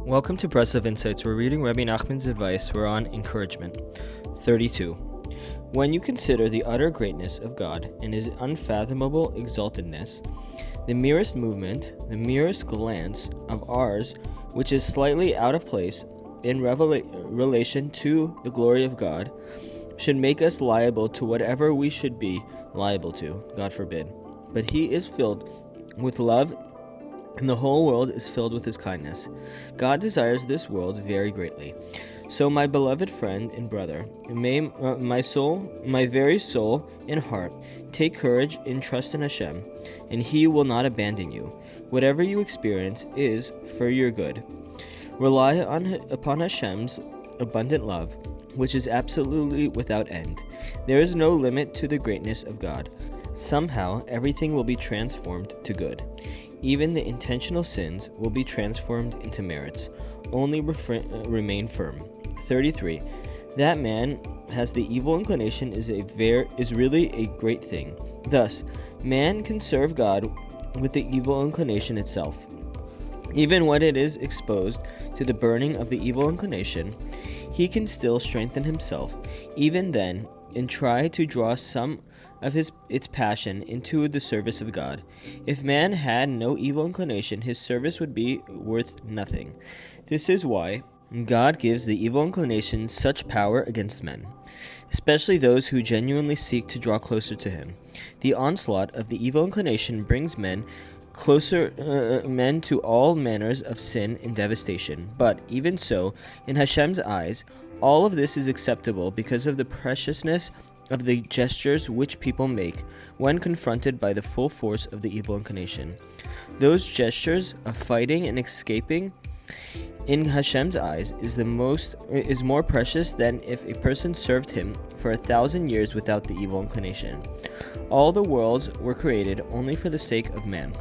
Welcome to Breslov Insights. We're reading Rebbe Nachman's advice. We're on encouragement. 32. When you consider the utter greatness of God and His unfathomable exaltedness, the merest movement, the merest glance of ours, which is slightly out of place in relation to the glory of God, should make us liable to whatever we should be liable to, God forbid. But He is filled with love, and the whole world is filled with His kindness. God desires this world very greatly. So, my beloved friend and brother, may my very soul and heart, take courage and trust in Hashem, and He will not abandon you. Whatever you experience is for your good. Rely upon Hashem's abundant love, which is absolutely without end. There is no limit to the greatness of God. Somehow, everything will be transformed to good. Even the intentional sins will be transformed into merits. Only remain firm. 33. That man has the evil inclination is really a great thing. Thus, man can serve God with the evil inclination itself. Even when it is exposed to the burning of the evil inclination, he can still strengthen himself, even then, and try to draw some of its passion into the service of God. If man had no evil inclination, his service would be worth nothing. This is why God gives the evil inclination such power against men, especially those who genuinely seek to draw closer to Him. The onslaught of the evil inclination brings men to all manners of sin and devastation. But even so, in Hashem's eyes, all of this is acceptable because of the preciousness of the gestures which people make when confronted by the full force of the evil inclination. Those gestures of fighting and escaping in Hashem's eyes is more precious than if a person served Him for 1,000 years without the evil inclination. All the worlds were created only for the sake of man.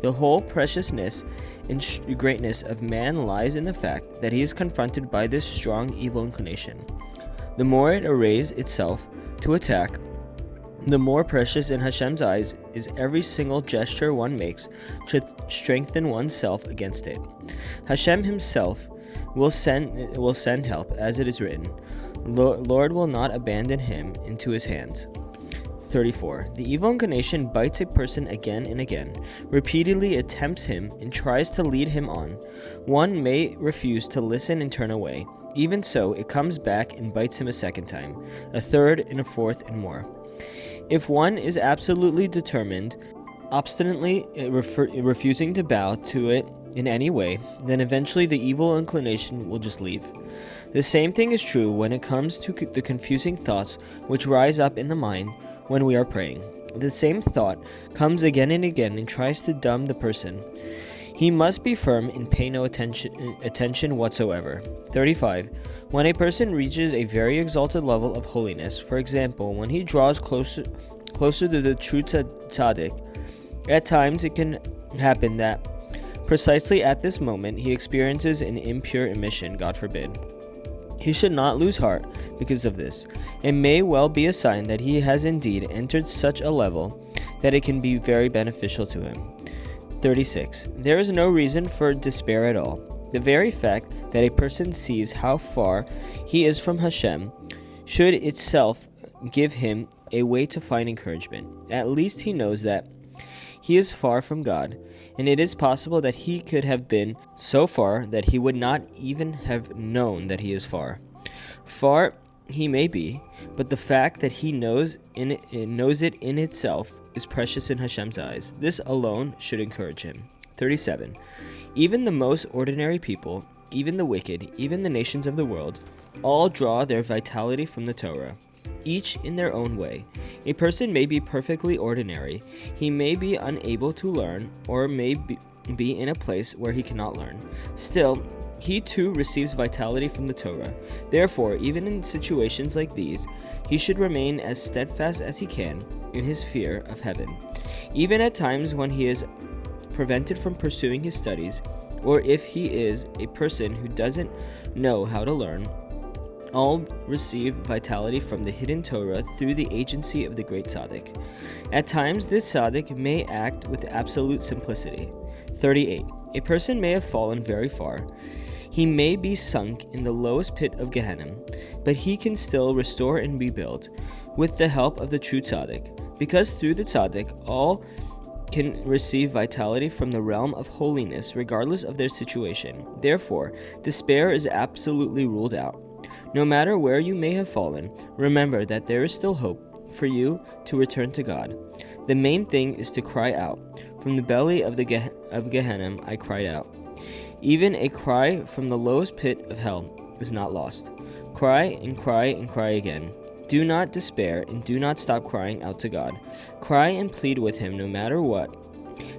The whole preciousness and greatness of man lies in the fact that he is confronted by this strong evil inclination. The more it arrays itself to attack, the more precious in Hashem's eyes is every single gesture one makes to strengthen oneself against it. Hashem Himself will send help, as it is written, Lord will not abandon him into His hands. 34. The evil inclination bites a person again and again, repeatedly attempts him and tries to lead him on. One may refuse to listen and turn away. Even so, it comes back and bites him a second time, a third and a fourth and more. If one is absolutely determined, obstinately refusing to bow to it in any way, then eventually the evil inclination will just leave. The same thing is true when it comes to the confusing thoughts which rise up in the mind when we are praying. The same thought comes again and again and tries to dumb the person. He must be firm and pay no attention whatsoever. 35. When a person reaches a very exalted level of holiness, for example, when he draws closer to the true tzaddik, at times it can happen that precisely at this moment he experiences an impure emission, God forbid. He should not lose heart because of this. It may well be a sign that he has indeed entered such a level that it can be very beneficial to him. 36. There is no reason for despair at all. The very fact that a person sees how far he is from Hashem should itself give him a way to find encouragement. At least he knows that he is far from God, and it is possible that he could have been so far that he would not even have known that he is far. Far he may be, but the fact that he knows it in itself is precious in Hashem's eyes. This alone should encourage him. 37. Even the most ordinary people, even the wicked, even the nations of the world, all draw their vitality from the Torah, each in their own way. A person may be perfectly ordinary, he may be unable to learn, or may be in a place where he cannot learn. Still, he too receives vitality from the Torah. Therefore, even in situations like these, he should remain as steadfast as he can in his fear of heaven. Even at times when he is prevented from pursuing his studies, or if he is a person who doesn't know how to learn, all receive vitality from the hidden Torah through the agency of the great tzaddik. At times, this tzaddik may act with absolute simplicity. 38. A person may have fallen very far. He may be sunk in the lowest pit of Gehenna, but he can still restore and rebuild with the help of the true tzaddik, because through the tzaddik all can receive vitality from the realm of holiness regardless of their situation. Therefore, despair is absolutely ruled out. No matter where you may have fallen, remember that there is still hope for you to return to God. The main thing is to cry out. From the belly of Gehenna I cried out. Even a cry from the lowest pit of hell is not lost. Cry and cry and cry again. Do not despair and do not stop crying out to God. Cry and plead with Him no matter what,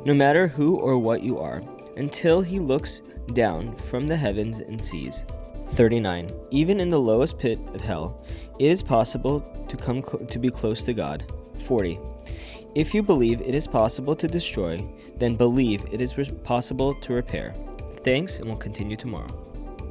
no matter who or what you are, until He looks down from the heavens and sees. 39. Even in the lowest pit of hell, it is possible to be close to God. 40. If you believe it is possible to destroy, then believe it is possible to repair. Thanks, and we'll continue tomorrow.